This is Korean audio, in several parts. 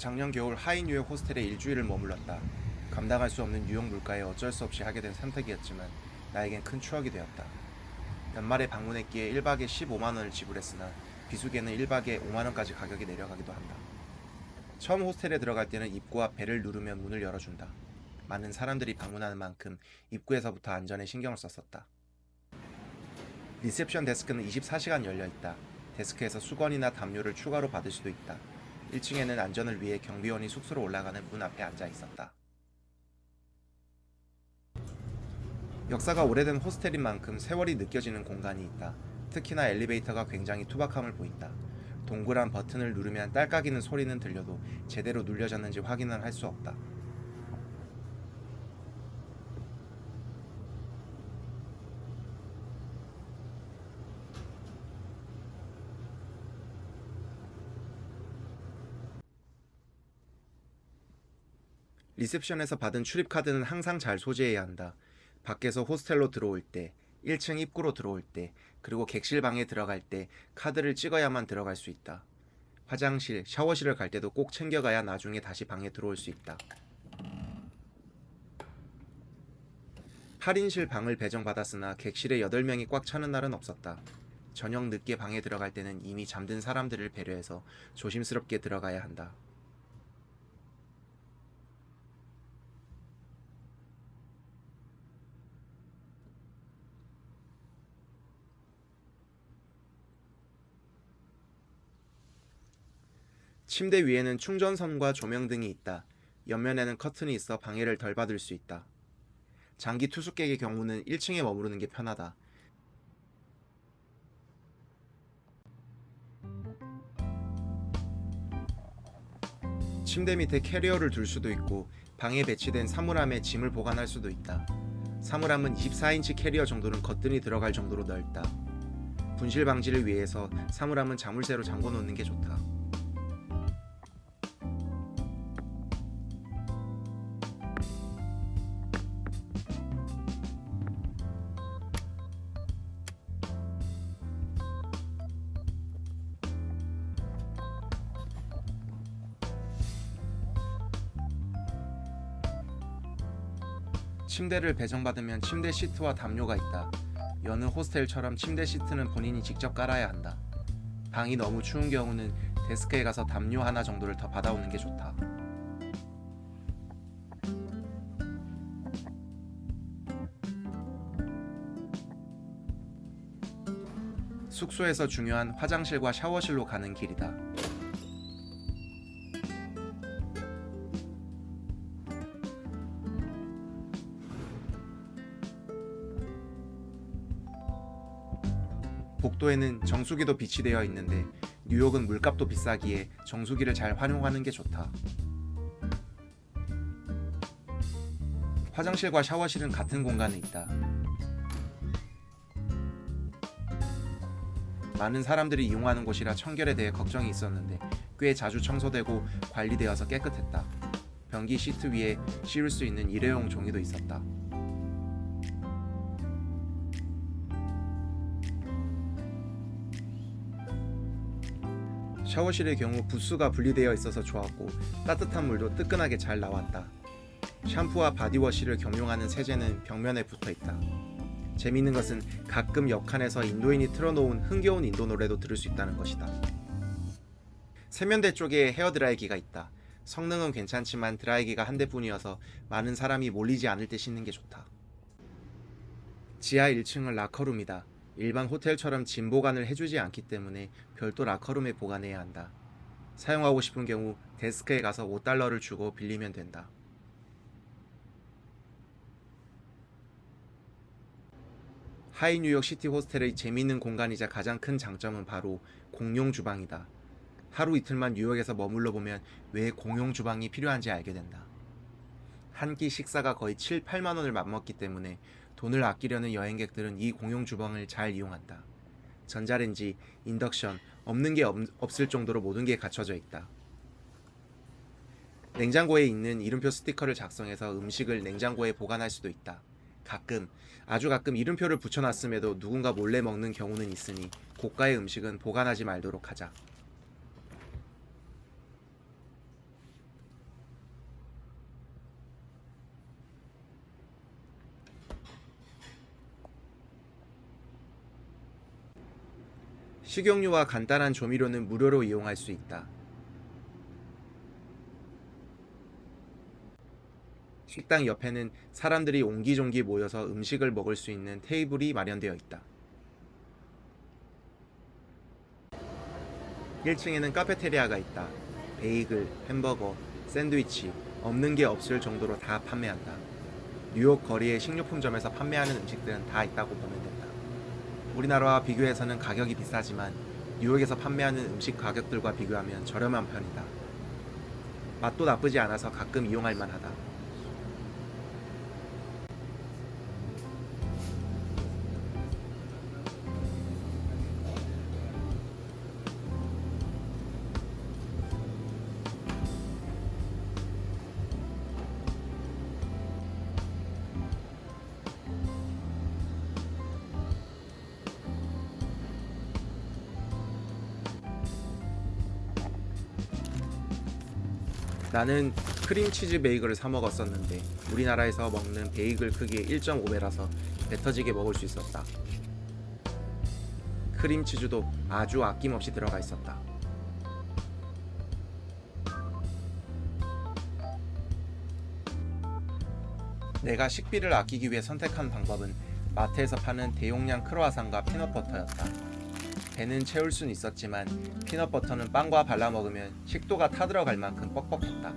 작년 겨울 하이 뉴욕 호스텔에 일주일을 머물렀다. 감당할 수 없는 뉴욕 물가에 어쩔 수 없이 하게 된 선택이었지만 나에겐 큰 추억이 되었다. 연말에 방문했기에 1박에 15만 원을 지불했으나 비수기에는 1박에 5만 원까지 가격이 내려가기도 한다. 처음 호스텔에 들어갈 때는 입구 앞 벨을 누르면 문을 열어준다. 많은 사람들이 방문하는 만큼 입구에서부터 안전에 신경을 썼었다. 리셉션 데스크는 24시간 열려있다. 데스크에서 수건이나 담요를 추가로 받을 수도 있다. 1층에는 안전을 위해 경비원이 숙소로 올라가는 문 앞에 앉아 있었다. 역사가 오래된 호스텔인 만큼 세월이 느껴지는 공간이 있다. 특히나 엘리베이터가 굉장히 투박함을 보인다. 동그란 버튼을 누르면 딸깍이는 소리는 들려도 제대로 눌려졌는지 확인을 할 수 없다. 리셉션에서 받은 출입카드는 항상 잘 소지해야 한다. 밖에서 호스텔로 들어올 때, 1층 입구로 들어올 때, 그리고 객실 방에 들어갈 때 카드를 찍어야만 들어갈 수 있다. 화장실, 샤워실을 갈 때도 꼭 챙겨가야 나중에 다시 방에 들어올 수 있다. 8인실 방을 배정받았으나 객실에 8명이 꽉 차는 날은 없었다. 저녁 늦게 방에 들어갈 때는 이미 잠든 사람들을 배려해서 조심스럽게 들어가야 한다. 침대 위에는 충전선과 조명 등이 있다. 옆면에는 커튼이 있어 방해를 덜 받을 수 있다. 장기 투숙객의 경우는 1층에 머무르는 게 편하다. 침대 밑에 캐리어를 둘 수도 있고 방에 배치된 사물함에 짐을 보관할 수도 있다. 사물함은 24인치 캐리어 정도는 거뜬히 들어갈 정도로 넓다. 분실 방지를 위해서 사물함은 자물쇠로 잠궈 놓는 게 좋다. 침대를 배정받으면 침대 시트와 담요가 있다. 여느 호스텔처럼 침대 시트는 본인이 직접 깔아야 한다. 방이 너무 추운 경우는 데스크에 가서 담요 하나 정도를 더 받아오는 게 좋다. 숙소에서 중요한 화장실과 샤워실로 가는 길이다. 복도에는 정수기도 비치되어 있는데 뉴욕은 물값도 비싸기에 정수기를 잘 활용하는 게 좋다. 화장실과 샤워실은 같은 공간에 있다. 많은 사람들이 이용하는 곳이라 청결에 대해 걱정이 있었는데 꽤 자주 청소되고 관리되어서 깨끗했다. 변기 시트 위에 씌울 수 있는 일회용 종이도 있었다. 샤워실의 경우 부스가 분리되어 있어서 좋았고 따뜻한 물도 뜨끈하게 잘 나왔다. 샴푸와 바디워시를 겸용하는 세제는 벽면에 붙어있다. 재미있는 것은 가끔 옆칸에서 인도인이 틀어놓은 흥겨운 인도 노래도 들을 수 있다는 것이다. 세면대 쪽에 헤어드라이기가 있다. 성능은 괜찮지만 드라이기가 한 대뿐이어서 많은 사람이 몰리지 않을 때 씻는 게 좋다. 지하 1층은 라커룸이다. 일반 호텔처럼 짐 보관을 해주지 않기 때문에 별도 라커룸에 보관해야 한다. 사용하고 싶은 경우 데스크에 가서 $5를 주고 빌리면 된다. 하이 뉴욕 시티 호스텔의 재미있는 공간이자 가장 큰 장점은 바로 공용 주방이다. 하루 이틀만 뉴욕에서 머물러 보면 왜 공용 주방이 필요한지 알게 된다. 한 끼 식사가 거의 7, 8만 원을 맞먹기 때문에 돈을 아끼려는 여행객들은 이 공용 주방을 잘 이용한다. 전자레인지, 인덕션, 없는 게 없을 정도로 모든 게 갖춰져 있다. 냉장고에 있는 이름표 스티커를 작성해서 음식을 냉장고에 보관할 수도 있다. 아주 가끔 이름표를 붙여놨음에도 누군가 몰래 먹는 경우는 있으니 고가의 음식은 보관하지 말도록 하자. 식용유와 간단한 조미료는 무료로 이용할 수 있다. 식당 옆에는 사람들이 옹기종기 모여서 음식을 먹을 수 있는 테이블이 마련되어 있다. 1층에는 카페테리아가 있다. 베이글, 햄버거, 샌드위치, 없는 게 없을 정도로 다 판매한다. 뉴욕 거리의 식료품점에서 판매하는 음식들은 다 있다고 보면 된다. 우리나라와 비교해서는 가격이 비싸지만 뉴욕에서 판매하는 음식 가격들과 비교하면 저렴한 편이다. 맛도 나쁘지 않아서 가끔 이용할 만하다. 나는 크림치즈 베이글을 사 먹었었는데 우리나라에서 먹는 베이글 크기의 1.5배라서 배 터지게 먹을 수 있었다. 크림치즈도 아주 아낌없이 들어가 있었다. 내가 식비를 아끼기 위해 선택한 방법은 마트에서 파는 대용량 크로와상과 피넛버터였다. 배는 채울 순 있었지만 피넛버터는 빵과 발라 먹으면 식도가 타들어갈 만큼 뻑뻑했다.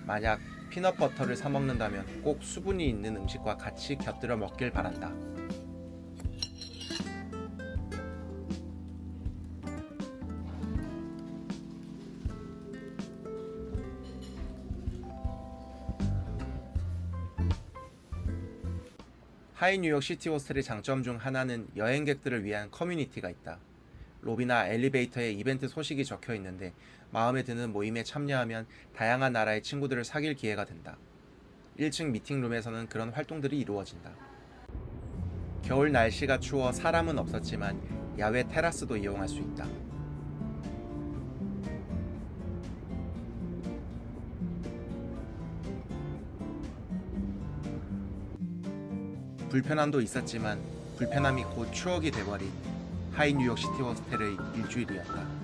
만약 피넛버터를 사 먹는다면 꼭 수분이 있는 음식과 같이 곁들여 먹길 바란다. 하이 뉴욕 시티 호스텔의 장점 중 하나는 여행객들을 위한 커뮤니티가 있다. 로비나 엘리베이터에 이벤트 소식이 적혀 있는데 마음에 드는 모임에 참여하면 다양한 나라의 친구들을 사귈 기회가 된다. 1층 미팅룸에서는 그런 활동들이 이루어진다. 겨울 날씨가 추워 사람은 없었지만 야외 테라스도 이용할 수 있다. 불편함도 있었지만 불편함이 곧 추억이 돼버린 하이 뉴욕 시티 호스텔의 일주일이었다.